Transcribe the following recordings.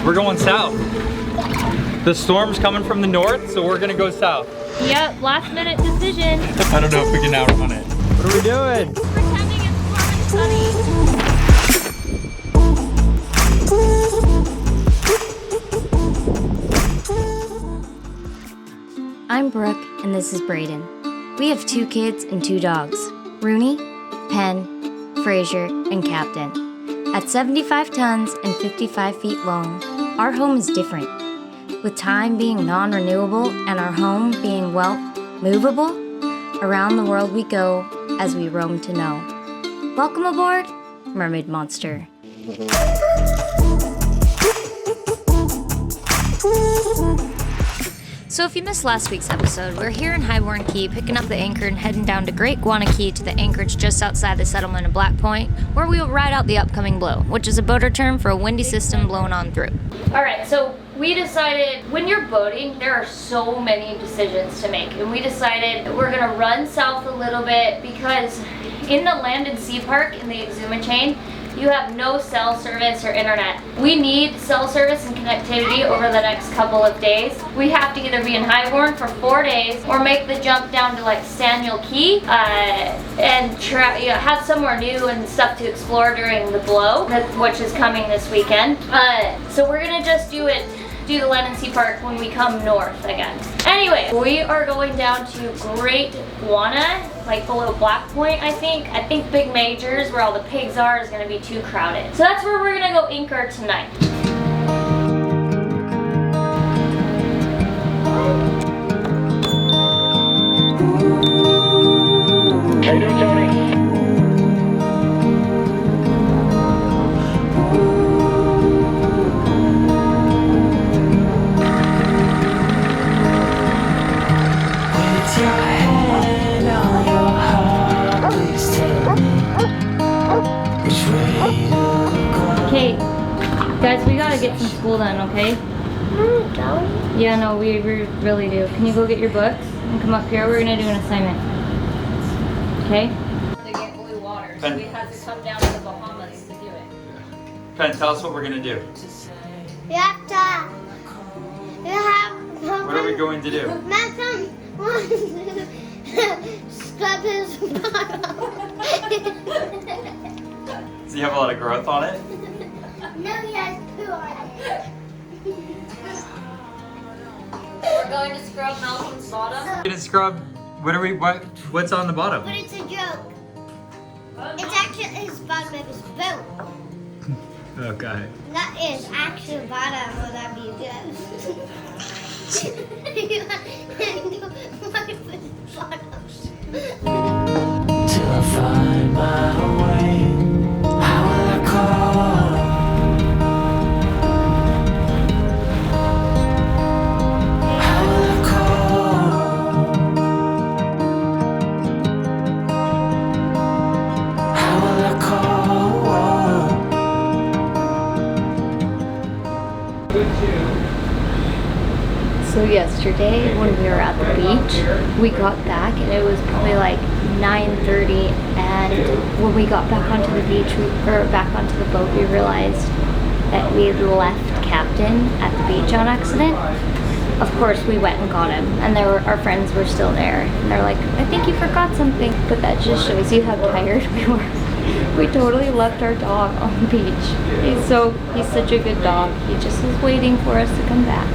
We're going south. The storm's coming from the north, so we're gonna go south. Yep, last minute decision. I don't know if we can outrun it. What are we doing? Pretending it's warm and sunny. I'm Brooke, and this is Brayden. We have 2 kids and 2 dogs, Rooney, Penn, Fraser, and Captain. At 75 tons and 55 feet long, our home is different. With time being non-renewable and our home being, well, movable, around the world we go as we roam to know. Welcome aboard Mermaid Monster. So if you missed last week's episode, we're here in Highborne Cay picking up the anchor and heading down to Great Guana Key to the anchorage just outside the settlement of Blackpoint, where we will ride out the upcoming blow, which is a boater term for a windy system blowing on through. Alright, so we decided when you're boating, there are so many decisions to make, and we decided we're going to run south a little bit because in the land and sea park in the Exuma chain, you have no cell service or internet. We need cell service and connectivity over the next couple of days. We have to either be in Highborne for 4 days or make the jump down to like Daniel Key and have somewhere new and stuff to explore during the blow, which is coming this weekend. So we're gonna just do the land and sea park when we come north again. Anyway, we are going down to Great Guana, like below Blackpoint, I think. I think Big Majors, where all the pigs are, is gonna be too crowded. So that's where we're gonna go anchor tonight. How you doing, Tony? Okay, guys, we gotta get some school done, okay? Yeah, no, we really do. Can you go get your books and come up here? We're gonna do an assignment. Okay? They get blue water, so we had to come down to the Bahamas to do it. Penn, tell us what we're gonna do. What What are we going to do? Scrub his bottom. Does he have a lot of growth on it? No, he has poo on it. We're going to scrub Malcolm's bottom. We're gonna scrub. What's on the bottom? But it's a joke. It's actually his bottom of his boat. Okay. That is actual bottom of that be good. Till I find my way, how will I call? How will I call? How will I So yesterday when we were at the beach, we got back and it was probably like 9:30, and when we got back onto the beach, back onto the boat, we realized that we had left Captain at the beach on accident. Of course, we went and got him, and our friends were still there, and they're like, I think you forgot something. But that just shows you how tired we were. We totally left our dog on the beach. He's such a good dog. He just is waiting for us to come back.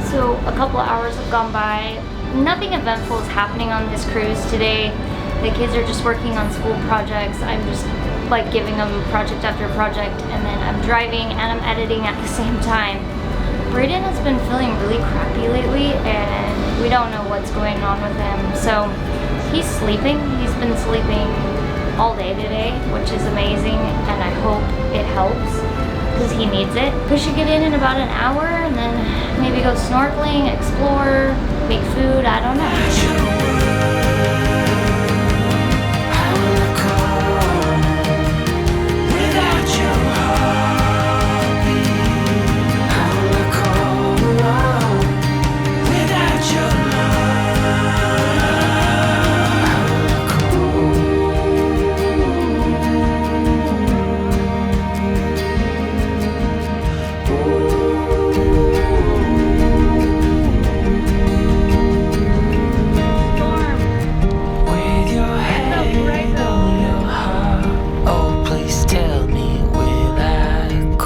So a couple of hours have gone by. Nothing eventful is happening on this cruise today. The kids are just working on school projects. I'm just like giving them project after project, and then I'm driving and I'm editing at the same time. Brayden has been feeling really crappy lately, and we don't know what's going on with him. So he's sleeping. He's been sleeping all day today, which is amazing, and I hope it helps because he needs it. We should get in about an hour and then maybe go snorkeling, explore, make food, I don't know.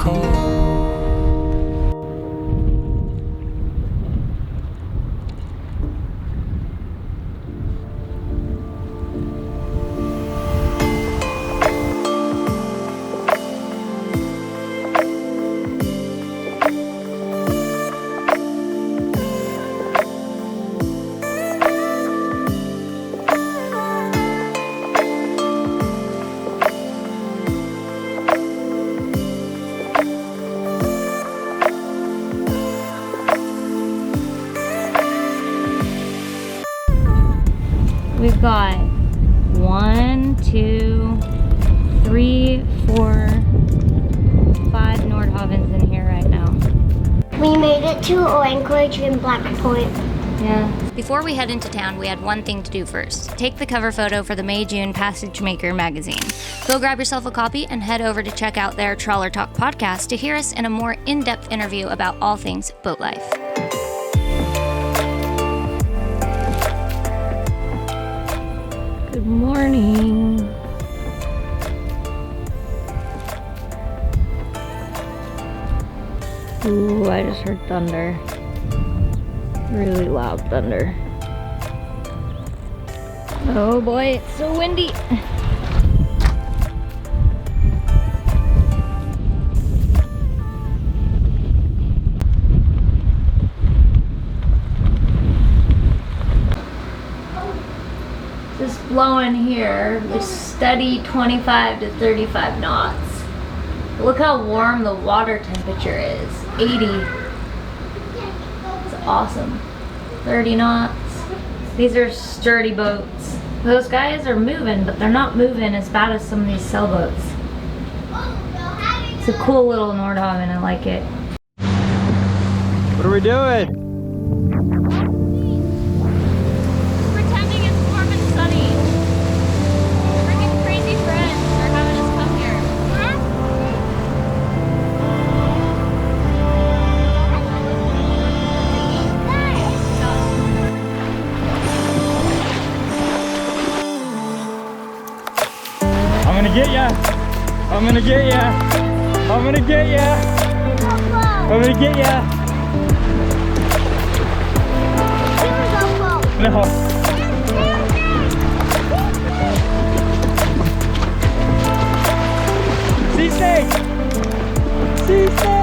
cold. We've got 1, 2, 3, 4, 5 Nordhavns in here right now. We made it to Anchorage in Blackpoint. Yeah. Before we head into town, we had one thing to do first. Take the cover photo for the May-June Passage Maker magazine. Go grab yourself a copy and head over to check out their Trawler Talk podcast to hear us in a more in-depth interview about all things boat life. Good morning. Ooh, I just heard thunder. Really loud thunder. Oh boy, it's so windy. Just blowing here with steady 25 to 35 knots. Look how warm the water temperature is. 80. It's awesome. 30 knots. These are sturdy boats. Those guys are moving, but they're not moving as bad as some of these sailboats. It's a cool little Nordhavn, I like it. What are we doing? Pretending it's warm and sunny. Freaking crazy friends are having us come here. I'm gonna get ya. I'm gonna get ya. I'm gonna get ya. I'm gonna get ya. No. Sea snake! Sea snake!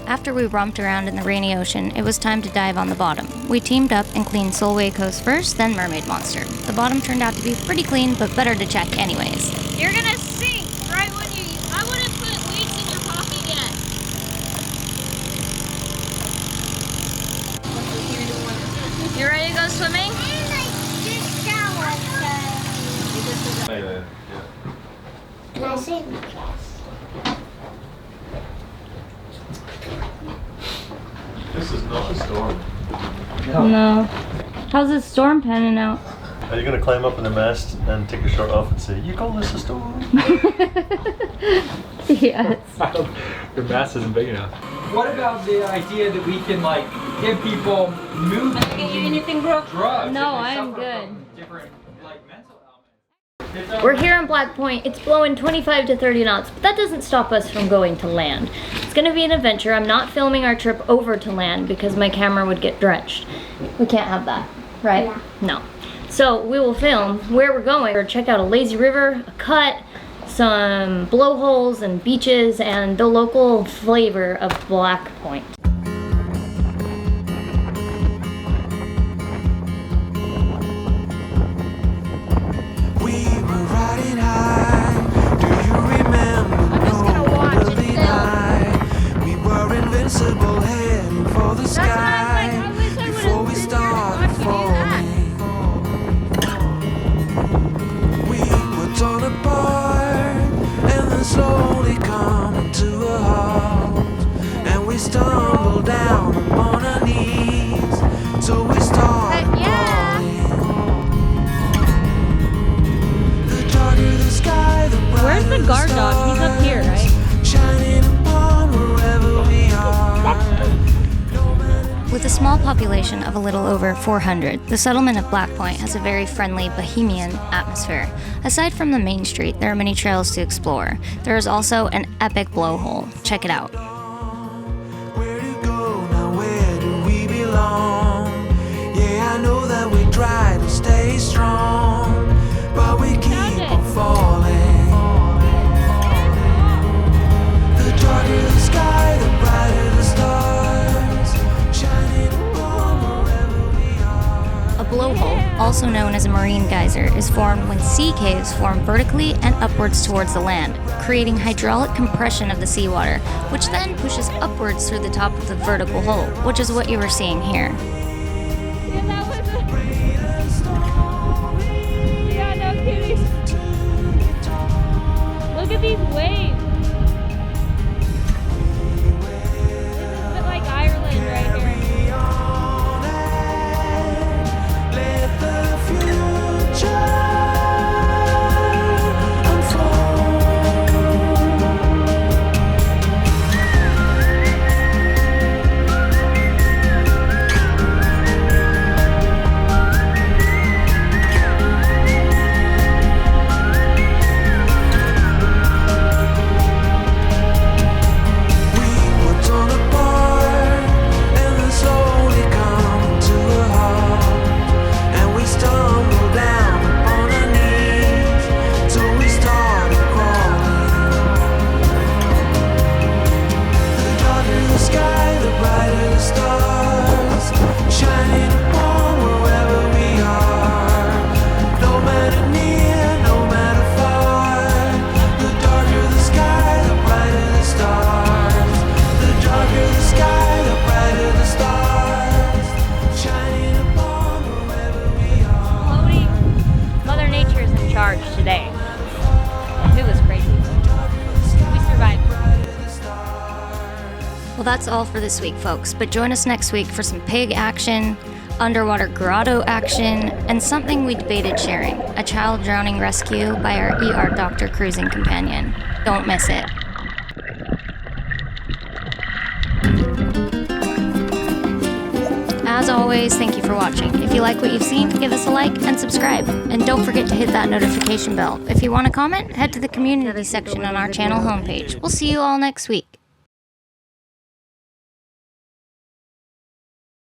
After we romped around in the rainy ocean, it was time to dive on the bottom. We teamed up and cleaned Solway Coast first, then Mermaid Monster. The bottom turned out to be pretty clean, but better to check anyways. You're gonna sink right when you... I wouldn't put weights in your pocket yet. You ready to go swimming? Can I see the dress? This is not a storm. No. How's this storm panning out? Are you going to climb up in the mast and take your shirt off and say, you call this a storm? Yes. Your mast isn't big enough. What about the idea that we can like give people mood Get you anything, Brooke? drugs? No, if they I'm suffer good. from different like mental ailments? We're here in Blackpoint. It's blowing 25 to 30 knots, but that doesn't stop us from going to land. It's gonna be an adventure. I'm not filming our trip over to land because my camera would get drenched. We can't have that, right? Yeah. No. So we will film where we're going, or check out a lazy river, a cut, some blowholes and beaches, and the local flavor of Blackpoint. We were riding high. Do you remember? I'm just gonna watch it still. We were invincible, heading for the sky. Before we started falling. Where's the guard dog? He's up here, right? Shining upon wherever we are. With a small population of a little over 400, the settlement of Blackpoint has a very friendly Bahamian atmosphere. Aside from the main street, there are many trails to explore. There is also an epic blowhole. Check it out. Where to go now? Where do we belong? Yeah, I know that we try to stay strong, but we keep on falling. The darker the sky, the brighter the stars, shining upon wherever we are. A blowhole, also known as a marine geyser, is formed when sea caves form vertically and upwards towards the land, creating hydraulic compression of the seawater, which then pushes upwards through the top of the vertical hole, which is what you were seeing here. Yeah, no kitties. Look at these waves. This is a bit like Ireland right here. Let the future unfold. We were torn apart, and the slowly come to a halt, and we stumbled down upon our knees, so we started crawling. The darker the sky, the brighter the stars, shining upon wherever we are. No matter near, no matter far. The darker the sky, the brighter the stars. The darker the sky, the brighter the stars, shining upon wherever we are. Floating. Mother Nature is in charge today. It was crazy. We survived. Well, that's all for this week, folks, but join us next week for some pig action, underwater grotto action, and something we debated sharing, a child drowning rescue by our ER Doctor cruising companion. Don't miss it. As always, thank you for watching. If you like what you've seen, give us a like and subscribe. And don't forget to hit that notification bell. If you want to comment, head to the community section on our channel homepage. We'll see you all next week.